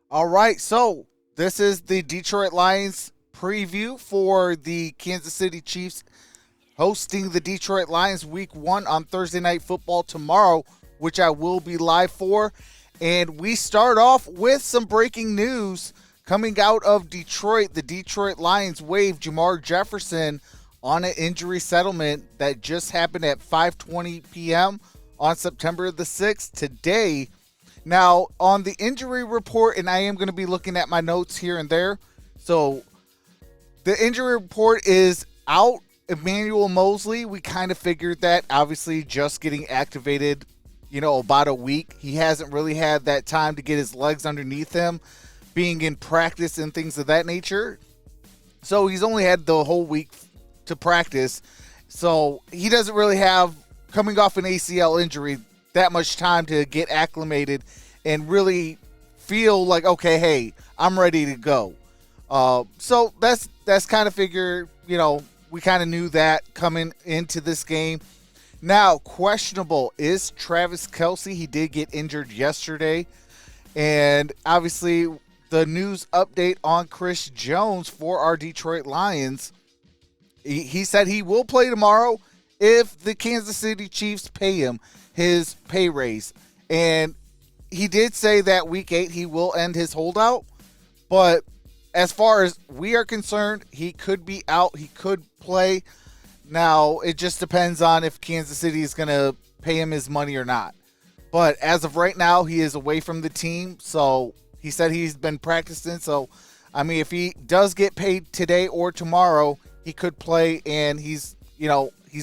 All right, so this is the Detroit Lions preview for the Kansas City Chiefs hosting the Detroit Lions week 1 on Thursday Night Football tomorrow, which I will be live for. And we start off with some breaking news coming out of Detroit. The Detroit Lions waived Jamar Jefferson on an injury settlement that just happened at 5:20 p.m. on September the 6th today. Now, on the injury report, and I am going to be looking at my notes here and there. So, the injury report is out. Emmanuel Mosley, we kind of figured that. Obviously, just getting activated, about a week. He hasn't really had that time to get his legs underneath him, being in practice and things of that nature. So, he's only had the whole week to practice. So, he doesn't really have, coming off an ACL injury, that much time to get acclimated and really feel like, okay, hey, I'm ready to go. So that's kind of figure, we kind of knew that coming into this game. Now, questionable is Travis Kelce. He did get injured yesterday. And obviously the news update on Chris Jones for our Detroit Lions. He said he will play tomorrow if the Kansas City Chiefs pay him his pay raise. And he did say that week 8 he will end his holdout. But as far as we are concerned, he could be out. He could play. Now, it just depends on if Kansas City is going to pay him his money or not. But as of right now, he is away from the team. So he said he's been practicing. So, if he does get paid today or tomorrow, he could play. And he's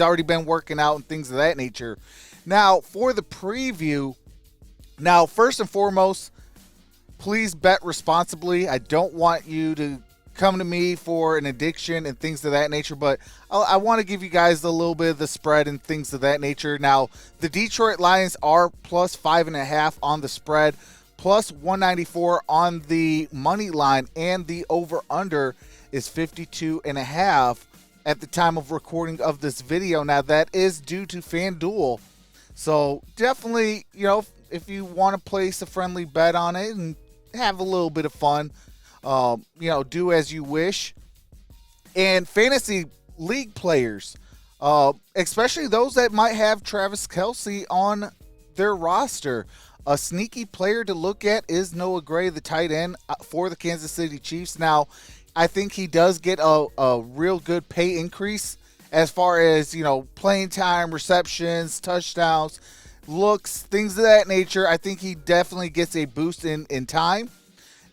already been working out and things of that nature. Now, for the preview, first and foremost, please bet responsibly. I don't want you to come to me for an addiction and things of that nature, but I want to give you guys a little bit of the spread and things of that nature. Now, the Detroit Lions are plus 5.5 on the spread, plus 194 on the money line, and the over-under is 52.5 at the time of recording of this video. Now, that is due to FanDuel. So definitely, if you want to place a friendly bet on it and have a little bit of fun, do as you wish. And fantasy league players, especially those that might have Travis Kelce on their roster, a sneaky player to look at is Noah Gray, the tight end for the Kansas City Chiefs. Now, I think he does get a real good pay increase as far as, playing time, receptions, touchdowns, looks, things of that nature. I think he definitely gets a boost in time.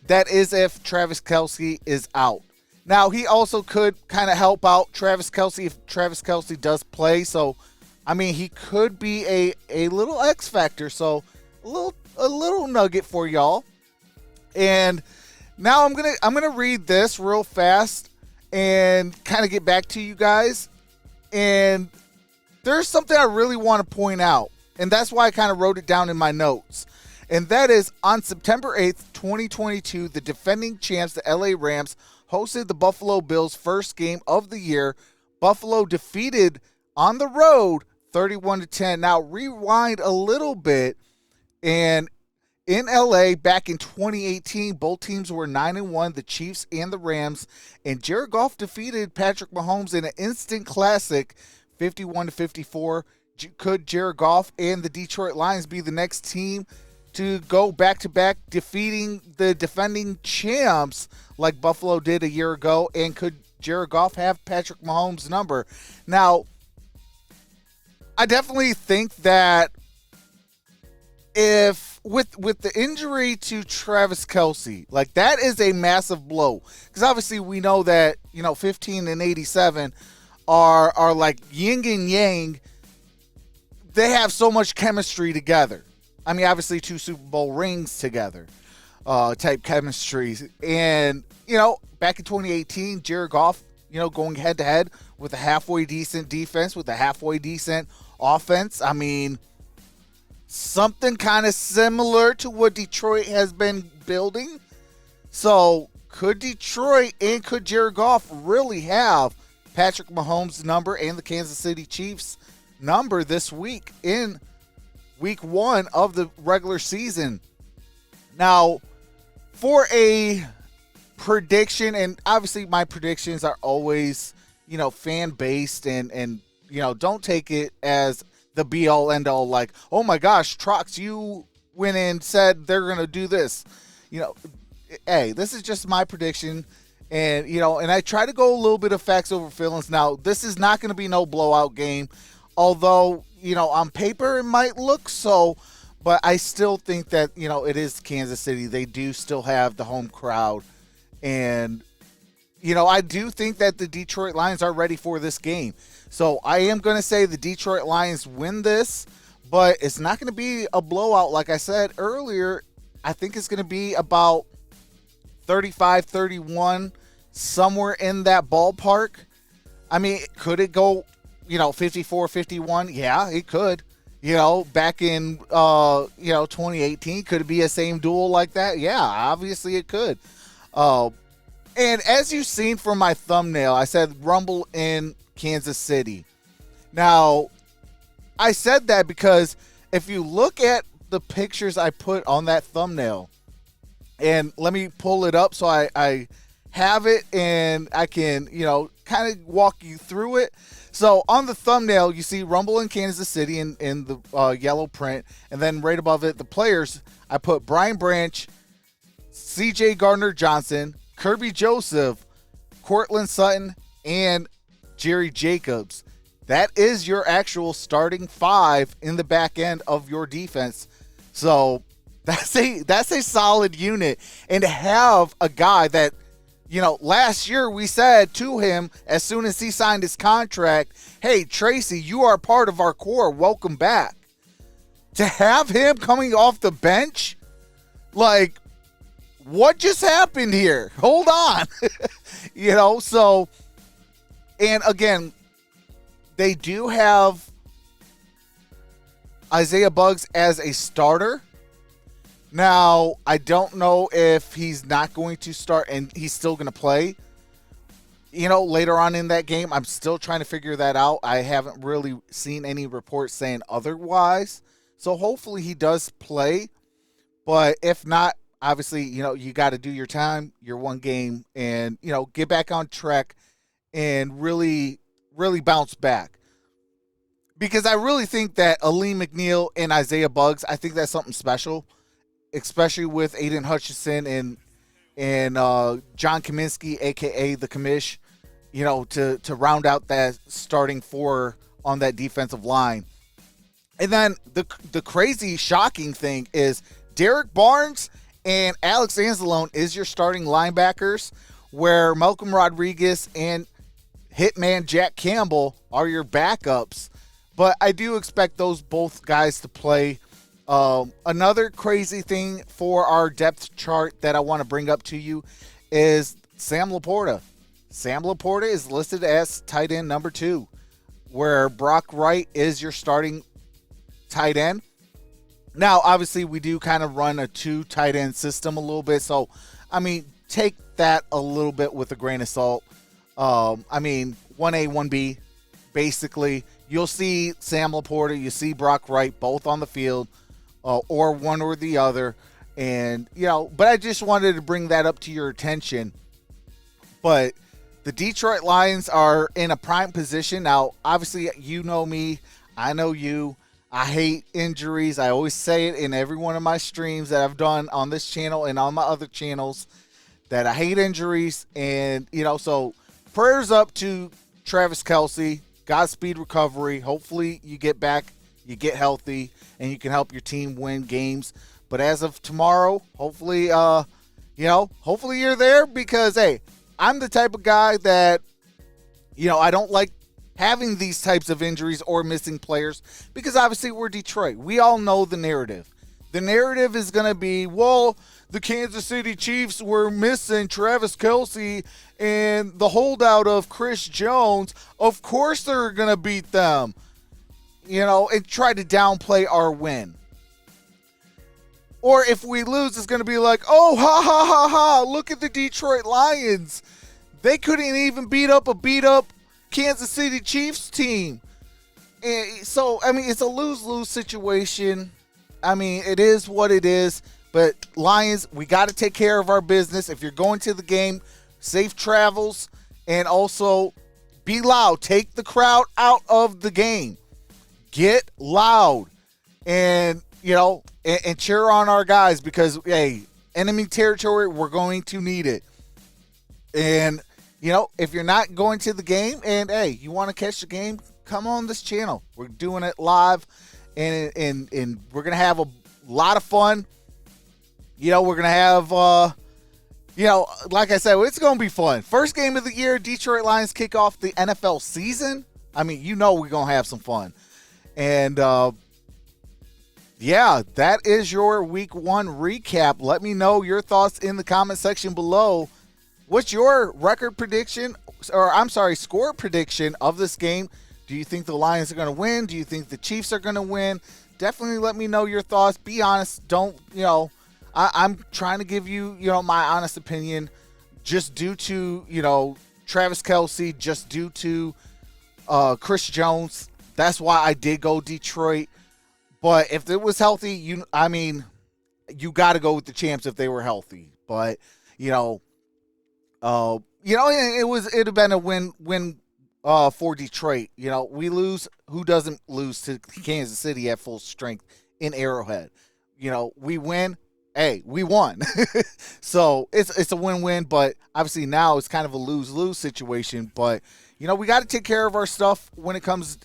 That is if Travis Kelce is out. Now, he also could kind of help out Travis Kelce if Travis Kelce does play. So, he could be a little X factor. So, a little nugget for y'all. And now I'm gonna read this real fast and kind of get back to you guys. And there's something I really want to point out, and that's why I kind of wrote it down in my notes. And that is, on September 8th, 2022, the defending champs, the LA Rams, hosted the Buffalo Bills' first game of the year. Buffalo defeated on the road 31-10. Now, rewind a little bit, and in LA, back in 2018, both teams were 9-1, the Chiefs and the Rams, and Jared Goff defeated Patrick Mahomes in an instant classic, 51-54. Could Jared Goff and the Detroit Lions be the next team to go back-to-back defeating the defending champs like Buffalo did a year ago? And could Jared Goff have Patrick Mahomes' number? Now, I definitely think that if with the injury to Travis Kelce, like, that is a massive blow. Because obviously we know that, 15 and 87 are like yin and yang. They have so much chemistry together. Obviously 2 Super Bowl rings together, type chemistry. And, back in 2018, Jared Goff, going head to head with a halfway decent defense, with a halfway decent offense. Something kind of similar to what Detroit has been building. So could Detroit and could Jared Goff really have Patrick Mahomes' number and the Kansas City Chiefs' number this week in week 1 of the regular season? Now, for a prediction, and obviously my predictions are always, fan based, and don't take it as the be all end all, like, oh my gosh, Trox, you went and said they're going to do this. Hey, this is just my prediction. And, and I try to go a little bit of facts over feelings. Now, this is not going to be no blowout game, although, on paper it might look so, but I still think that, it is Kansas City. They do still have the home crowd. And, I do think that the Detroit Lions are ready for this game. So I am going to say the Detroit Lions win this, but it's not going to be a blowout. Like I said earlier, I think it's going to be about 35-31, somewhere in that ballpark. I mean, could it go, 54-51? Yeah, it could. Back in, 2018, could it be a same duel like that? Yeah, obviously it could. And as you've seen from my thumbnail, I said Rumble in Kansas City. Now, I said that because if you look at the pictures I put on that thumbnail, and let me pull it up so I have it and I can, kind of walk you through it. So on the thumbnail, you see Rumble in Kansas City in the yellow print. And then right above it, the players, I put Brian Branch, C.J. Gardner-Johnson, Kirby Joseph, Cortland Sutton, and Jerry Jacobs. That is your actual starting five in the back end of your defense. So that's a solid unit. And to have a guy that, last year we said to him as soon as he signed his contract, hey, Tracy, you are part of our core. Welcome back. To have him coming off the bench, like, what just happened here? Hold on. So, and again, they do have Isaiah Buggs as a starter. Now, I don't know if he's not going to start and he's still going to play, later on in that game. I'm still trying to figure that out. I haven't really seen any reports saying otherwise. So hopefully he does play. But if not, obviously, you got to do your time, your one game, and, get back on track and really, really bounce back. Because I really think that Aleem McNeil and Isaiah Buggs, I think that's something special, especially with Aiden Hutchinson and John Kaminsky, a.k.a. the Commish, to round out that starting four on that defensive line. And then the crazy, shocking thing is Derek Barnes and Alex Anzalone is your starting linebackers, where Malcolm Rodriguez and Hitman Jack Campbell are your backups. But I do expect those both guys to play. Another crazy thing for our depth chart that I want to bring up to you is Sam Laporta. Sam Laporta is listed as tight end number 2, where Brock Wright is your starting tight end. Now, obviously, we do kind of run a 2 tight end system a little bit. So, take that a little bit with a grain of salt. 1A, 1B, basically. You'll see Sam Laporta, you see Brock Wright, both on the field, or one or the other. And, but I just wanted to bring that up to your attention. But the Detroit Lions are in a prime position. Now, obviously, you know me. I know you. I hate injuries. I always say it in every one of my streams that I've done on this channel and on my other channels, that I hate injuries. And, so prayers up to Travis Kelce. Godspeed recovery. Hopefully you get back, you get healthy, and you can help your team win games. But as of tomorrow, hopefully, hopefully you're there, because, hey, I'm the type of guy that, I don't like having these types of injuries or missing players, because obviously we're Detroit. We all know the narrative. The narrative is going to be, well, the Kansas City Chiefs were missing Travis Kelce and the holdout of Chris Jones. Of course they're going to beat them, and try to downplay our win. Or if we lose, it's going to be like, oh, ha, ha, ha, ha, look at the Detroit Lions. They couldn't even beat up Kansas City Chiefs team. And so, it's a lose-lose situation. It is what it is. But Lions, we got to take care of our business. If you're going to the game, safe travels, and also be loud. Take the crowd out of the game. Get loud, and and cheer on our guys because hey, enemy territory, we're going to need it. And if you're not going to the game and hey, you want to catch the game, come on this channel. We're doing it live, and we're gonna have a lot of fun. We're gonna have like I said, it's gonna be fun. First game of the year, Detroit Lions kick off the NFL season. I mean, we're gonna have some fun. And that is your week 1 recap. Let me know your thoughts in the comment section below. What's your record prediction, score prediction of this game? Do you think the Lions are going to win? Do you think the Chiefs are going to win? Definitely let me know your thoughts. Be honest. Don't, I'm trying to give you, my honest opinion just due to, Travis Kelce, just due to Chris Jones. That's why I did go Detroit. But if it was healthy, you got to go with the champs if they were healthy. But, it'd have been a win for Detroit. We lose. Who doesn't lose to Kansas City at full strength in Arrowhead? We win. Hey, we won. So it's a win-win, but obviously now it's kind of a lose-lose situation. But, we got to take care of our stuff when it comes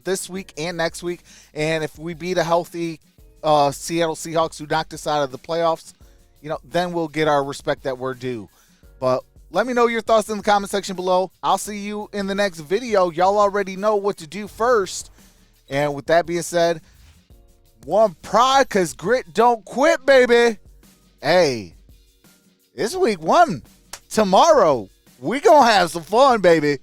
this week and next week. And if we beat a healthy Seattle Seahawks who knocked us out of the playoffs, then we'll get our respect that we're due. But let me know your thoughts in the comment section below. I'll see you in the next video. Y'all already know what to do first. And with that being said, one pride, because grit don't quit, baby. Hey, it's week 1. Tomorrow, we going to have some fun, baby.